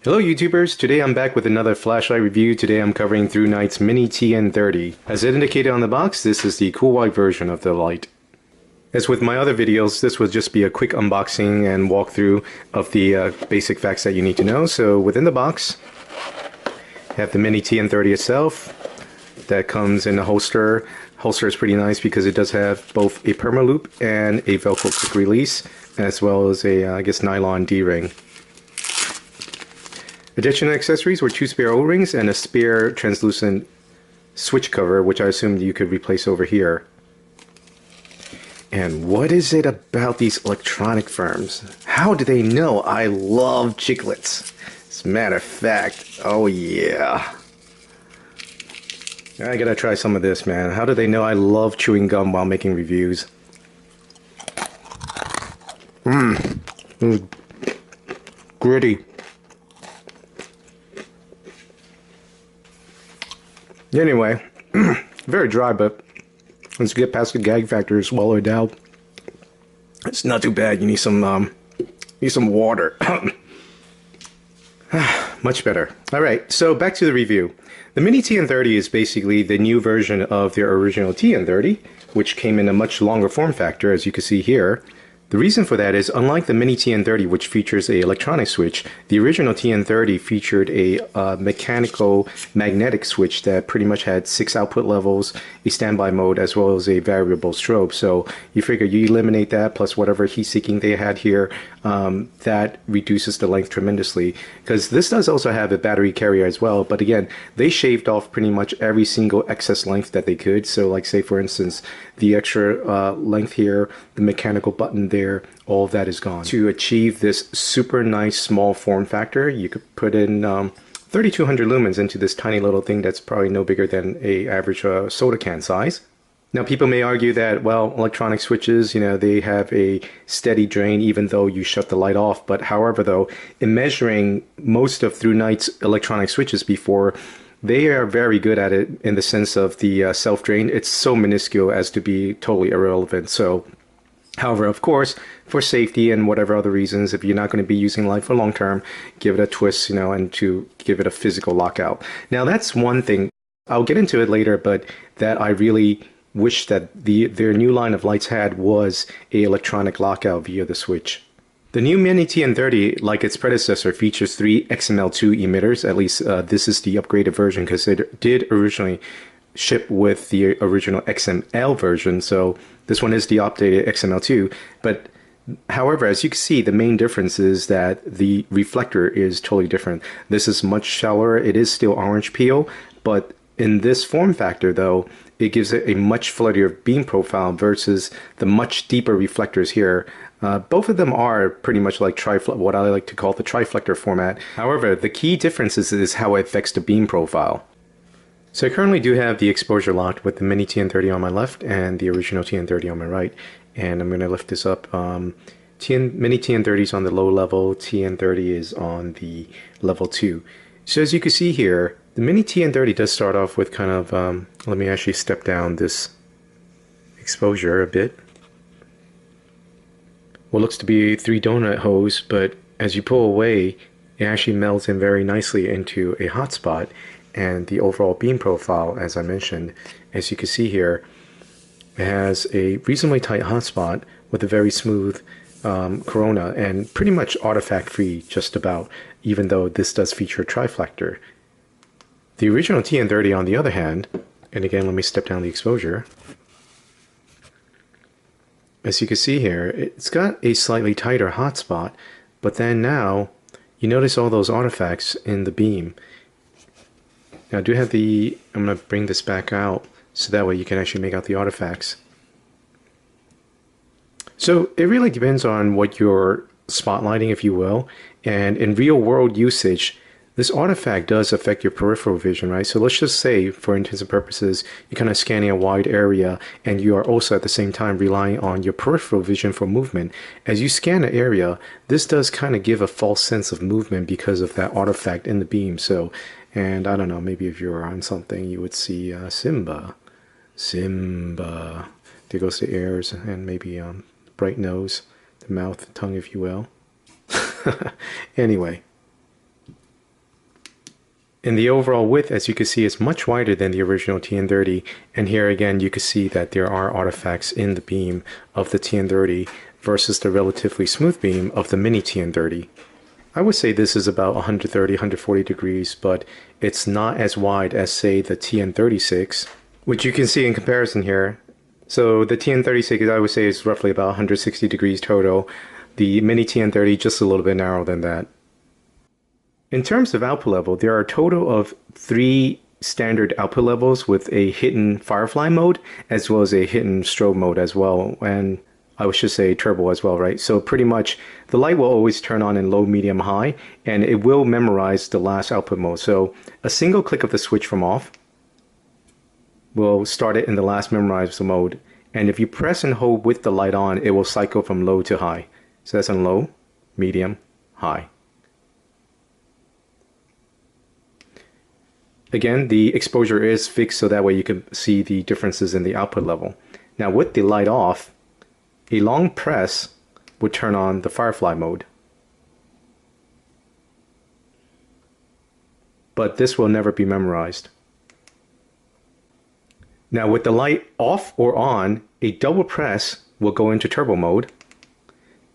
Hello YouTubers, today I'm back with another flashlight review. Today I'm covering ThruNite's Mini TN30. As indicated on the box, this is the cool white version of the light. As with my other videos, this will just be a quick unboxing and walkthrough of the basic facts that you need to know. So within the box, you have the Mini TN30 itself that comes in a holster. Holster is pretty nice because it does have both a perma loop and a Velcro quick release, as well as a, I guess, nylon D-ring. Additional accessories were 2 spare O-rings and a spare translucent switch cover, which I assumed you could replace over here. And what is it about these electronic firms? How do they know I love Chiclets? As a matter of fact, oh yeah. I gotta try some of this, man. How do they know I love chewing gum while making reviews? Gritty. Anyway, very dry, but once you get past the gag factor, swallow it down. It's not too bad. You need some water. Much better. All right, so back to the review. The Mini TN30 is basically the new version of their original TN30, which came in a much longer form factor, as you can see here. The reason for that is, unlike the Mini TN30, which features a electronic switch, the original TN30 featured a mechanical magnetic switch that pretty much had 6 output levels, a standby mode, as well as a variable strobe. So you figure you eliminate that plus whatever heat seeking they had here, that reduces the length tremendously. Because this does also have a battery carrier as well, but again, they shaved off pretty much every single excess length that they could. So like, say for instance, the extra length here, the mechanical button there, all of that is gone. To achieve this super nice small form factor, you could put in 3200 lumens into this tiny little thing that's probably no bigger than a average soda can size. Now people may argue that, well, electronic switches, they have a steady drain even though you shut the light off. But however though, in measuring most of ThruNite's electronic switches before, they are very good at it in the sense of the self-drain. It's so minuscule as to be totally irrelevant. So, however, of course, for safety and whatever other reasons, if you're not going to be using light for long term, give it a twist, and to give it a physical lockout. Now that's one thing. I'll get into it later, but that I really wish that their new line of lights had was a electronic lockout via the switch. The new Mini TN30, like its predecessor, features 3xXM-L2 emitters. At least this is the upgraded version, because it did originally ship with the original XML version. So this one is the updated XML2. But however, as you can see, the main difference is that the reflector is totally different. This is much shallower. It is still orange peel, but in this form factor, though, it gives it a much floatier beam profile versus the much deeper reflectors here. Both of them are pretty much like what I like to call the triflector format. However, the key difference is how it affects the beam profile. So I currently do have the exposure locked with the Mini TN30 on my left and the original TN30 on my right. And I'm going to lift this up. Mini TN30 is on the low level, TN30 is on the level 2. So as you can see here, the Mini TN30 does start off with kind of, let me actually step down this exposure a bit. What looks to be 3 donut holes, but as you pull away, it actually melds in very nicely into a hotspot. And the overall beam profile, as I mentioned, as you can see here, it has a reasonably tight hotspot with a very smooth corona and pretty much artifact free just about, even though this does feature a triflector. The original TN30 on the other hand, and again let me step down the exposure, as you can see here, it's got a slightly tighter hotspot, but then now you notice all those artifacts in the beam. Now I do have I'm going to bring this back out so that way you can actually make out the artifacts. So it really depends on what you're spotlighting, if you will, and in real world usage, this artifact does affect your peripheral vision, right? So let's just say, for intents and purposes, you're kind of scanning a wide area and you are also at the same time relying on your peripheral vision for movement. As you scan an area, this does kind of give a false sense of movement because of that artifact in the beam. So, and I don't know, maybe if you're on something, you would see Simba. There goes the ears and maybe bright nose, the mouth, tongue, if you will. Anyway. And the overall width, as you can see, is much wider than the original TN30. And here again, you can see that there are artifacts in the beam of the TN30 versus the relatively smooth beam of the Mini TN30. I would say this is about 130, 140 degrees, but it's not as wide as, say, the TN36, which you can see in comparison here. So the TN36, I would say, is roughly about 160 degrees total. The Mini TN30, just a little bit narrower than that. In terms of output level, there are a total of 3 standard output levels with a hidden firefly mode, as well as a hidden strobe mode as well, and I should say turbo as well, right? So pretty much the light will always turn on in low, medium, high, and it will memorize the last output mode. So a single click of the switch from off will start it in the last memorized mode, and if you press and hold with the light on, it will cycle from low to high. So that's on low, medium, high. Again, the exposure is fixed so that way you can see the differences in the output level. Now with the light off, a long press would turn on the firefly mode. But this will never be memorized. Now with the light off or on, a double press will go into turbo mode,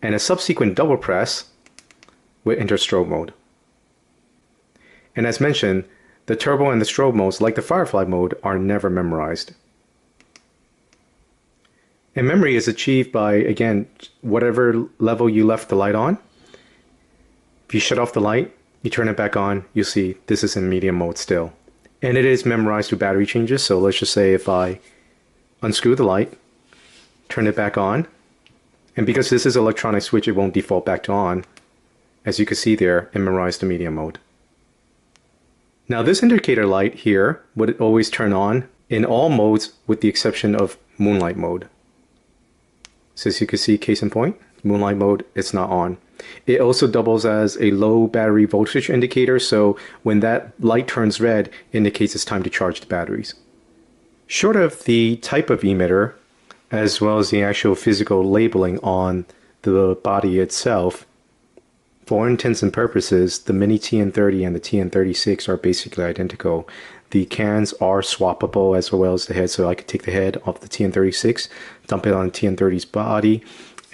and a subsequent double press will enter strobe mode. And as mentioned, the turbo and the strobe modes, like the firefly mode, are never memorized. And memory is achieved by, again, whatever level you left the light on. If you shut off the light, you turn it back on, you'll see this is in medium mode still. And it is memorized through battery changes, so let's just say if I unscrew the light, turn it back on, and because this is an electronic switch, it won't default back to on. As you can see there, it memorized the medium mode. Now this indicator light here would always turn on in all modes with the exception of moonlight mode. So as you can see, case in point, moonlight mode, it's not on. It also doubles as a low battery voltage indicator, so when that light turns red, it indicates it's time to charge the batteries. Short of the type of emitter, as well as the actual physical labeling on the body itself, for all intents and purposes, the Mini TN30 and the TN36 are basically identical. The cans are swappable as well as the head, so I could take the head off the TN36, dump it on the TN30's body,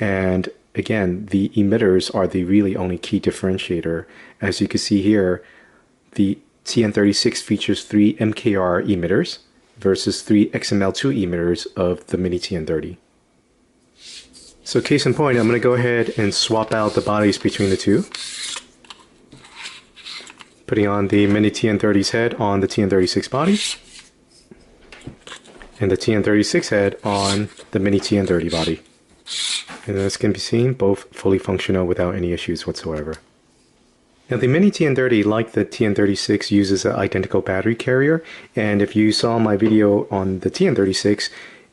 and again, the emitters are the really only key differentiator. As you can see here, the TN36 features 3 MKR emitters versus 3xXM-L2 emitters of the Mini TN30. So case in point, I'm going to go ahead and swap out the bodies between the two. Putting on the Mini TN30's head on the TN36 body, and the TN36 head on the Mini TN30 body. And as can be seen, both fully functional without any issues whatsoever. Now the Mini TN30, like the TN36, uses an identical battery carrier, and if you saw my video on the TN36,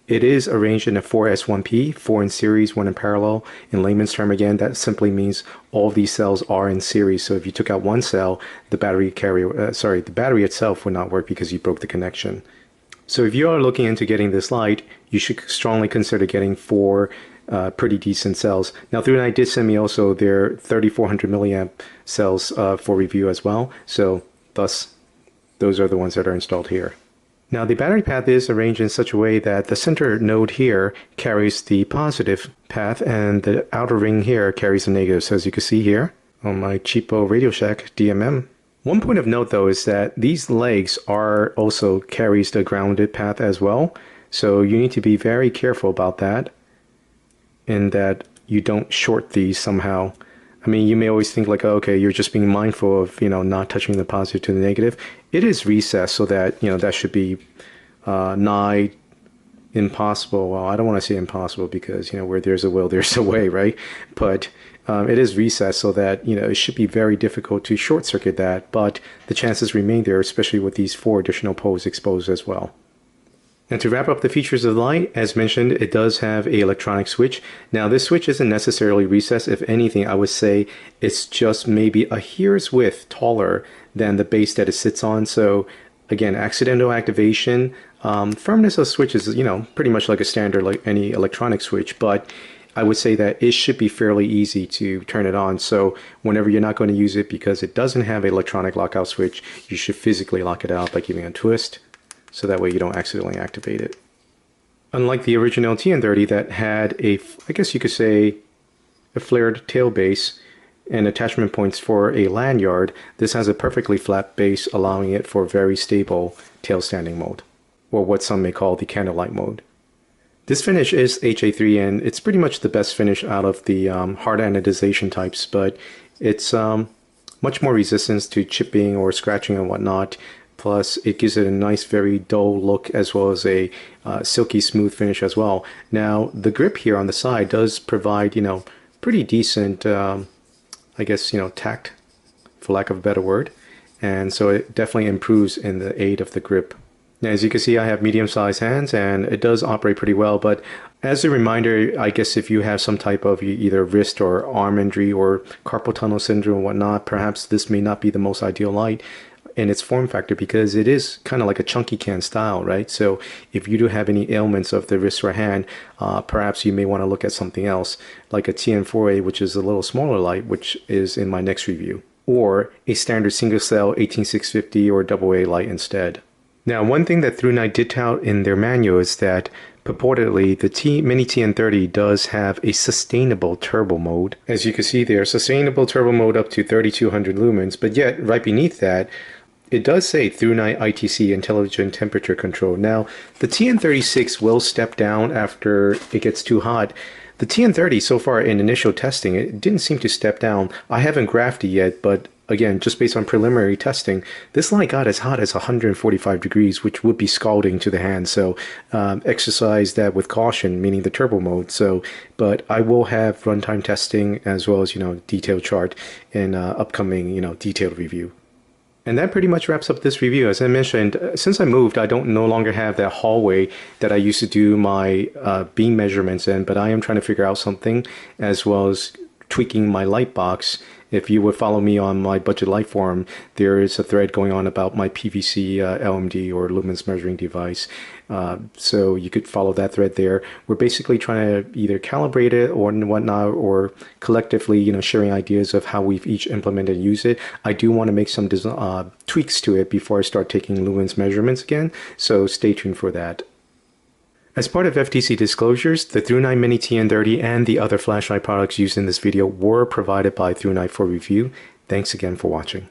it is arranged in a 4S1P, 4 in series, 1 in parallel. In layman's term, again, that simply means all of these cells are in series. So if you took out one cell, the battery the battery itself would not work because you broke the connection. So if you are looking into getting this light, you should strongly consider getting 4 pretty decent cells. Now ThruNite did send me also their 3400 milliamp cells for review as well. So thus, those are the ones that are installed here. Now the battery path is arranged in such a way that the center node here carries the positive path and the outer ring here carries the negative. So as you can see here on my cheapo Radio Shack DMM. One point of note though is that these legs are also carries the grounded path as well. So you need to be very careful about that, in that you don't short these somehow. I mean, you may always think like, oh, okay, you're just being mindful of, not touching the positive to the negative. It is recessed so that, that should be nigh impossible. Well, I don't want to say impossible because, where there's a will, there's a way, right? But it is recessed so that, it should be very difficult to short circuit that, but the chances remain there, especially with these 4 additional poles exposed as well. And to wrap up the features of the light, as mentioned, it does have a electronic switch. Now this switch isn't necessarily recessed. If anything, I would say it's just maybe a hair's width taller than the base that it sits on. So again, accidental activation, firmness of the switch is, pretty much like a standard, like any electronic switch, but I would say that it should be fairly easy to turn it on. So whenever you're not going to use it because it doesn't have an electronic lockout switch, you should physically lock it out by giving it a twist, so that way you don't accidentally activate it. Unlike the original TN30 that had a, I guess you could say, a flared tail base and attachment points for a lanyard, this has a perfectly flat base, allowing it for very stable tail standing mode, or what some may call the candlelight mode. This finish is HA3, and it's pretty much the best finish out of the hard anodization types, but it's much more resistance to chipping or scratching and whatnot. Plus, it gives it a nice, very dull look, as well as a silky smooth finish as well. Now, the grip here on the side does provide, pretty decent, I guess, tact, for lack of a better word. And so it definitely improves in the aid of the grip. Now, as you can see, I have medium-sized hands, and it does operate pretty well. But as a reminder, I guess if you have some type of either wrist or arm injury or carpal tunnel syndrome and whatnot, perhaps this may not be the most ideal light in its form factor, because it is kind of like a chunky can style, right? So if you do have any ailments of the wrist or hand, perhaps you may want to look at something else, like a TN4A, which is a little smaller light, which is in my next review, or a standard single cell 18650 or AA light instead. Now, one thing that ThruNite did tout in their manual is that purportedly the Mini TN30 does have a sustainable turbo mode. As you can see there, sustainable turbo mode up to 3200 lumens, but yet right beneath that, it does say ThruNite ITC, Intelligent Temperature Control. Now, the TN36 will step down after it gets too hot. The TN30, so far in initial testing, it didn't seem to step down. I haven't graphed it yet, but again, just based on preliminary testing, this light got as hot as 145 degrees, which would be scalding to the hand. So exercise that with caution, meaning the turbo mode. So, but I will have runtime testing as well as, detailed chart in upcoming, detailed review. And that pretty much wraps up this review. As I mentioned, since I moved, I don't no longer have that hallway that I used to do my beam measurements in, but I am trying to figure out something, as well as tweaking my light box. If you would follow me on my budget light forum, there is a thread going on about my PVC LMD or lumens measuring device. So you could follow that thread there. We're basically trying to either calibrate it or whatnot, or collectively, sharing ideas of how we've each implemented and used it. I do want to make some tweaks to it before I start taking lumens measurements again. So stay tuned for that. As part of FTC disclosures, the ThruNite Mini TN30 and the other flashlight products used in this video were provided by ThruNite for review. Thanks again for watching.